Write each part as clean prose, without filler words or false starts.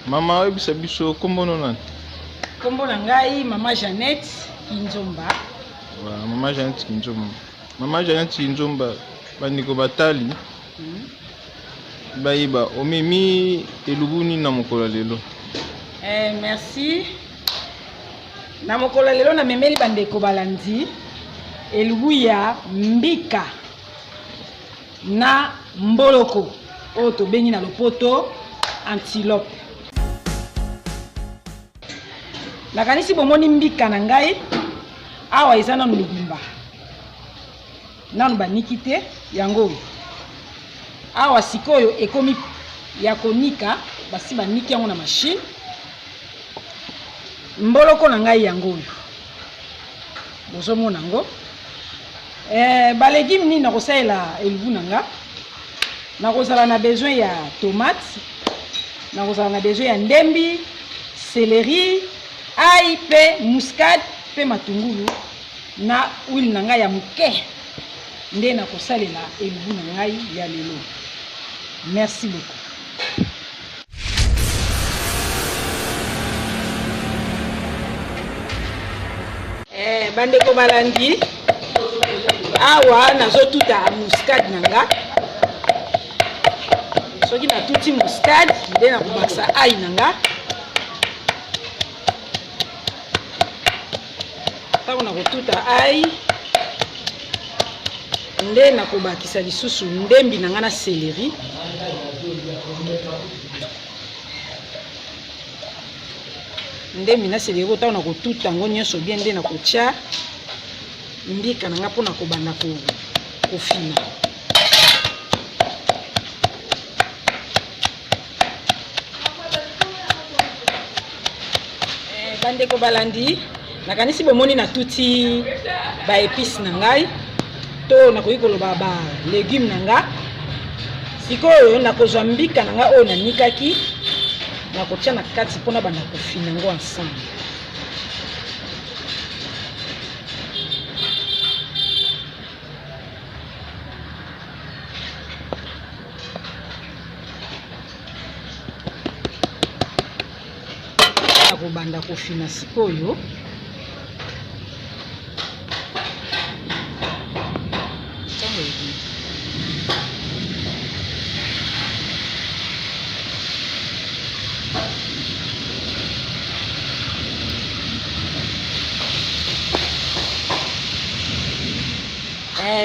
Mama oyebisa biso kombo nani? Kombo na ngai Mama Jeannette Kinzomba. Mama Jeannette Kinzomba. Mama Jeannette Kinzomba bandiko batali. Bayiba omemi elubuni na mokolo lelo. Merci. Na mokolo lelo na memeli bandeko balandi elubu ya mbika na mboloko oyo tobengi na lopoto antilope. Nakanisi bomoni mbika na ngai awa eza nanu libumba nanu baniki te yango awa sikoyo ekomi ya konika basi baniki yango na machine. Mboloko na ngai yango oyo bozomona ngo balegime nini nakosalela elubu na nga nakozala na besoin ya tomate, nakozala na besoin ya ndembi, céleri, ail pe muscade pe matungulu na huile na ngai ya muke nde nakosalela elubu na ngai ya lelo. Merci beaucoup. Bandeko balandi awa nazotuta muscade nanga. Soki natuti muscade nde nakobakisa ai nanga. Tango nakotuta ai nde nakobakisa lisusu ndembi nanga na céleri. Ndembi na céleri tango nakotuta ngo nyonso bien nde nakotia mbika nanga mpona kobanda kofina. Bandeko balandi nakanisi bomoni natuti ba épices na ngai to nakoki koloba ba légumes na nga. Sikoyo nakozwa mbika na nga oyo nanikaki nakotia na kati mpona banda kofina ngo ensemble. Nakobanda kofina sikoyo.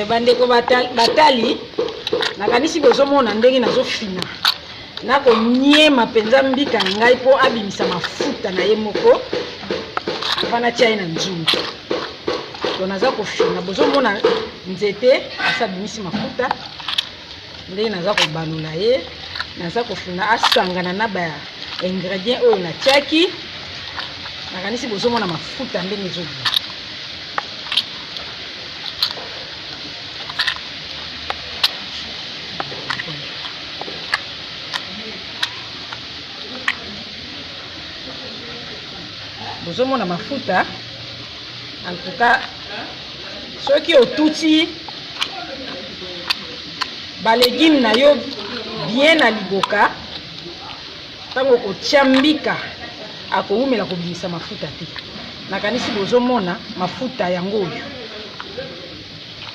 Bandeko batali nakanisi bozomona ndenge nazofina nakonyema mpenza mbika na ngai mpo abimisa mafuta na ye moko afana tia ye na nzungu. To naza kofina bozomona nzete asabimisi mafuta ndenge naza kobalula ye naza kofina asangana na ba ingrédients oyo natiaki. Nakanisi bozomona mafuta ndenge ezobima. Bozomona mafuta en tout cas soki otuti ba légumes na yo bien na liboka tango kotia mbika akoumela kobimisa mafuta te. Nakanisi bozomona mafuta yango oyo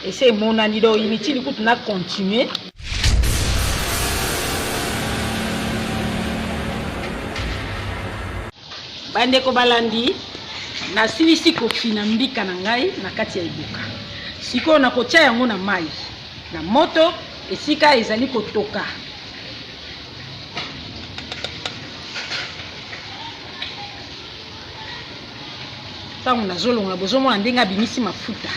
ese emonani do inutile kutu na continuer. Bandeko balandi nasilisi kofina mbika na ngai na kati ya ebuka. Sikoyo nakotia yango na mai na moto esika ezali kotoka. Tango nazolonga bozomona ndenge abimisi mafuta.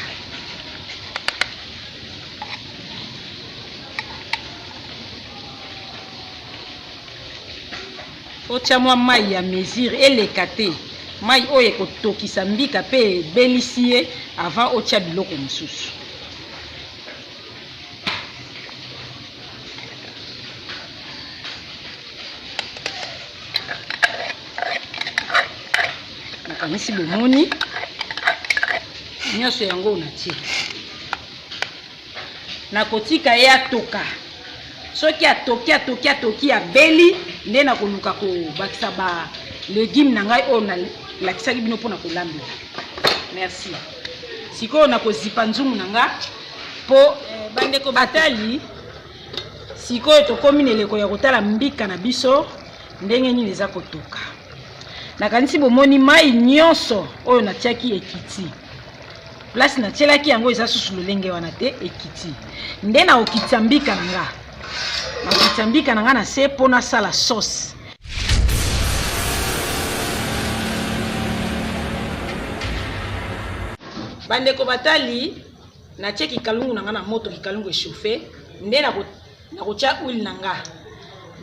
Otia mwa mai ya mesure eleka te. Mai oyo ekotokisa mbika pe ebelisi ye avant otia biloko mosusu. Nakanisi bomoni nyonso yango onatie. Nakotika ye atoka. Soki atoki abeli nde nakoluka kobakisa ba légume na ngai oyo nalakisaki bino mpona kolambela. Merci. Sikoyo nakozipa nzungu na nga po bandeko batali. Sikoyo tokomi na eleko ya kotala mbika na biso ndenge nini eza kotoka. Nakanisi bomoni mai nyonso oyo natiaki ekiti. Place natielaki yango eza susu lolenge wana te ekiti. Nde na okitisa mbika na nga. Na okitisa mbika na nga na se po nasala sauce. Bandeko batali natie kikalungu na nga na moto kikalungu echauffe. Nde nakotia huile na nga.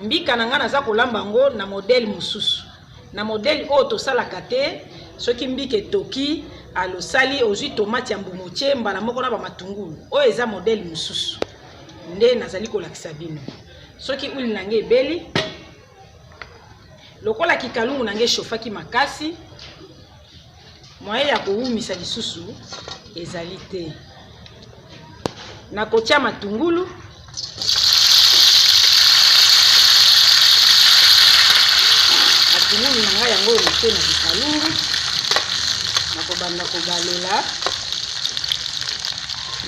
Mbika na nga naza kolamba ngo na modèle mosusu. Na modèle oyo tosalaka te soki mbika etoki alosali ozwi tomate ya mbumuche mbala moko na ba matungulu. Oyo eza modèle mosusu. Nde nazali kolakisa bino. Soki huile na nga ebeli lokola kikalungu na nga echauffaki makasi moyen ya kowumisa lisusu ezali te. Nakotia matungulu matungulu na ngai yango natie na kikalungu nakobanda kobalela.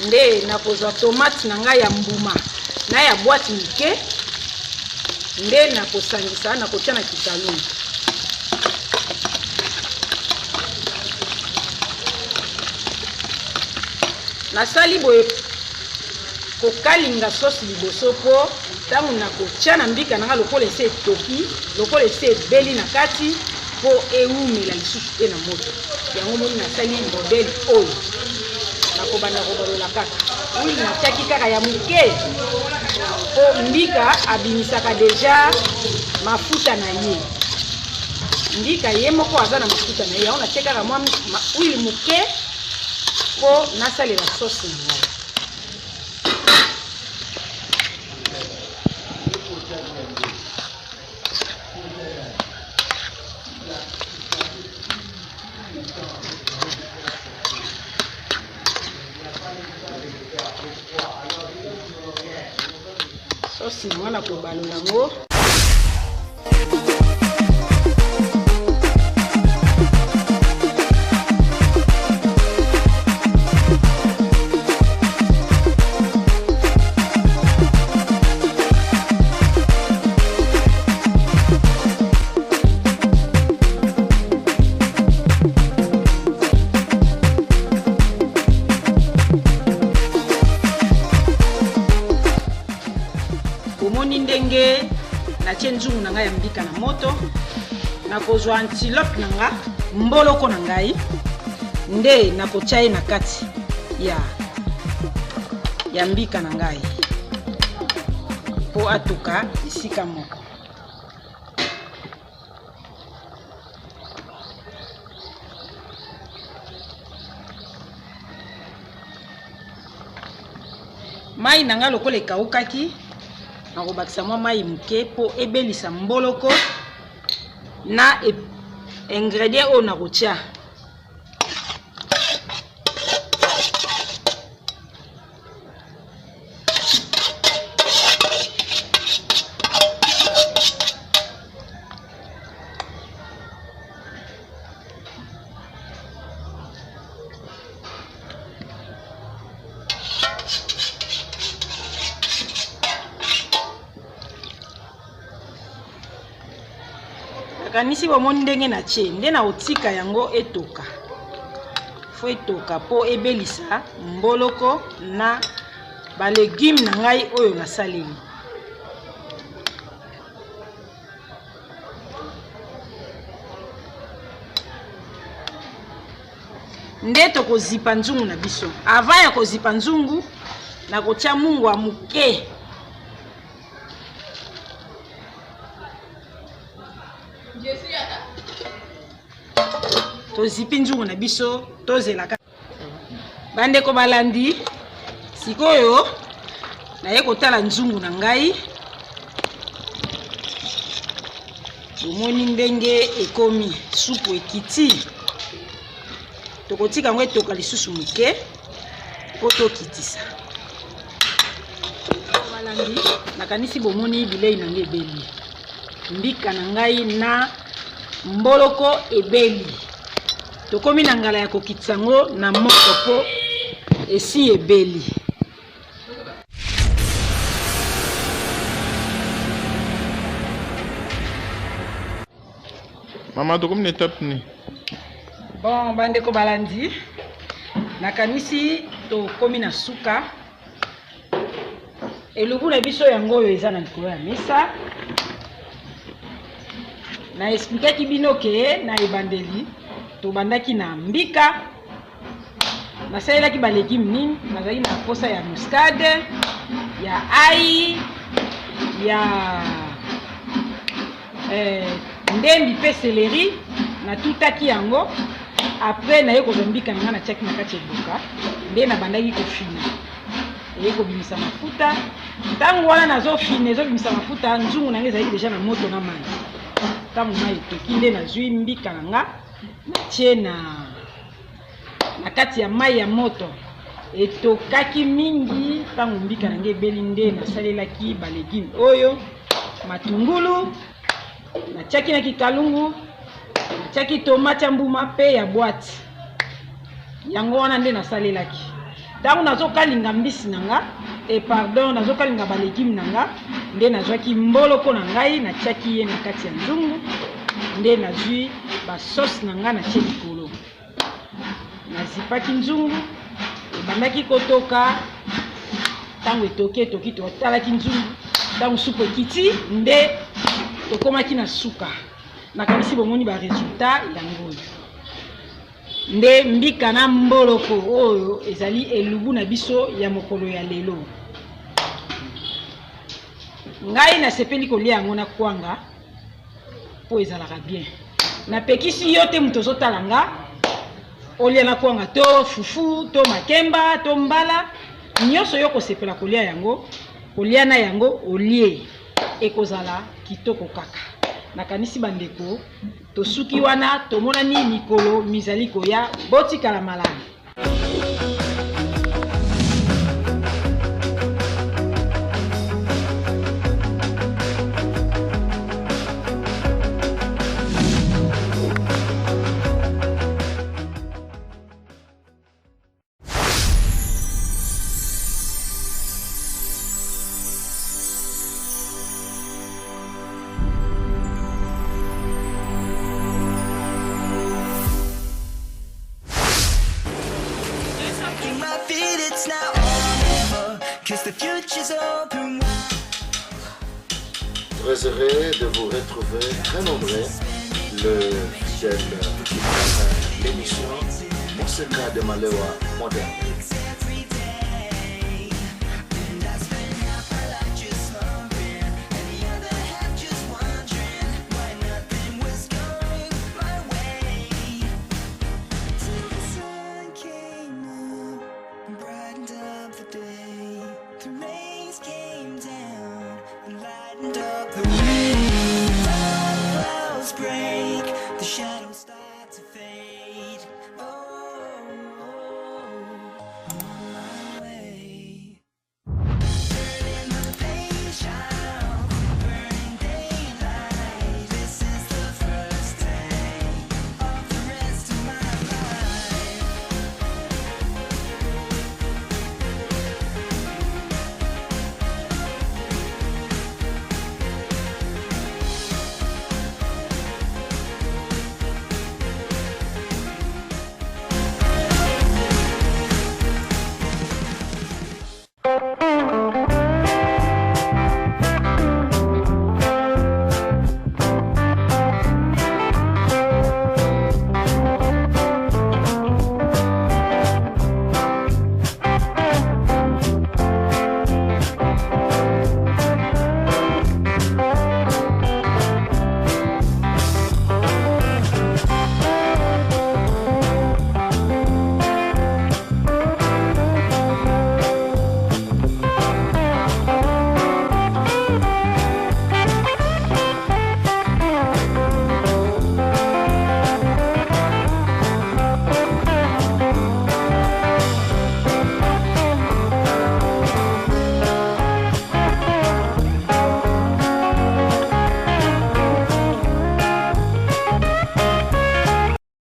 Nde nakozwa tomate na ngai ya mbuma na ya boîte mike nde nakosangisa nakotia na kikalungu. Nasali boye kokalinga sauce liboso po tangu nakotia na mbika nanga lokola ese etoki lokola ese ebeli na kati po ewumela lisusu te na moto. Yango moni nasali modèle oyo nakobanda kobalola kaka huile natiaki kaka ya moke po mbika abimisaka deja mafuta na ye. Mbika ye moko aza na mafuta na ye yango natie kaka mwa huile moke po nasalela sauce na ngai. Sauce na wana kobalola ngo. Omoni ndenge natie nzungu na ngai ya mbika na moto. Nakozwa antilope na nga mboloko na ngai nde nakotia ye na kati ya mbika na ngai po atoka esika moko. Mai na nga lokola ekaukaki nakobakisa mwa mai muke po ebelisa mboloko na ingrédient oyo nakotia. Kanisi bomoni ndenge na tie nde na otika yango etoka. Fo etoka po ebelisa mboloko na ba légume na ngai oyo nasaleli. Nde tokozipa nzungu na biso. Avant ya kozipa nzungu nakotia mungu wa muke. Tozipi nzungu na biso tozelaka. Bandeko balandi sikoyo naye kotala nzungu na ngai. Bomoni ndenge ekomi supu ekiti. Tokotika ngo etoka lisusu muke po tokitisa. Balandi nakanisi bomoni bilei na ngai ebeli. mbika na ngai na mboloko ebeli. Tokomi na ngala ya kokitisa yango na moto po esi ebeli. Mama, tokomi na étape ni. Bon, bandeko balandi. Nakanisi tokomi na suka. Elubu na biso yango oyo eza na likolo ya mesa. Na expliquaki bino ke na ebandeli tobandaki na mbika. Nasalelaki ba légumes nini, nazalaki na posa ya muscade, ya ail, ya ndembi pe céleri, na tutaki yango. Après na yeko zombika nga na tiaki na kati eboka, nde na bandaki kofina. Yeko bimisa mafuta. Tango wana nazo fina ezo bimisa mafuta, nzungu nange ezalaki deja na moto na mai. Tango mai etoki nde nazwi mbika nga natie na kati ya mai ya moto. Etokaki mingi, tango mbika nange ebeli nde nasalelaki ba légumes oyo, matungulu, natiaki na kikalungu, natiaki tomate ya mbuma pe ya boîte. Yango wana nde nasalelaki. Tango nazokalinga mbisi nanga, nazokalinga ba légumes nanga, nde nazwaki mboloko na ngai natiaki ye na kati ya nzungu, nde nazwi ba sauce nanga natie likolo. Nazipaki nzungu, ebandaki kotoka. Tango etoki totalaki nzungu. Tango supu ekiti nde tokomaki na suka. Nakanisi bomoni ba resultat yango oyo. Nde mbika na mboloko oyo ezali elubu na biso ya mokolo ya lelo. Ngai nasepeli kolia yango na kwanga po ezalaka bien. Napekisi yo te muto zotala nga olia na kwanga to fufu to makemba to mbala, nyonso yo kosepela kolia yango, kolia na yango olie ekozala kitoko kaka. Nakanisi bandeko tosuki wana tomonani mikolo mizali koya botikala malamu. Très heureux de vous retrouver très nombreux. Le fidèle l'émission Monseka de Malewa moderne. The rain, the clouds break, the shadows start to fade.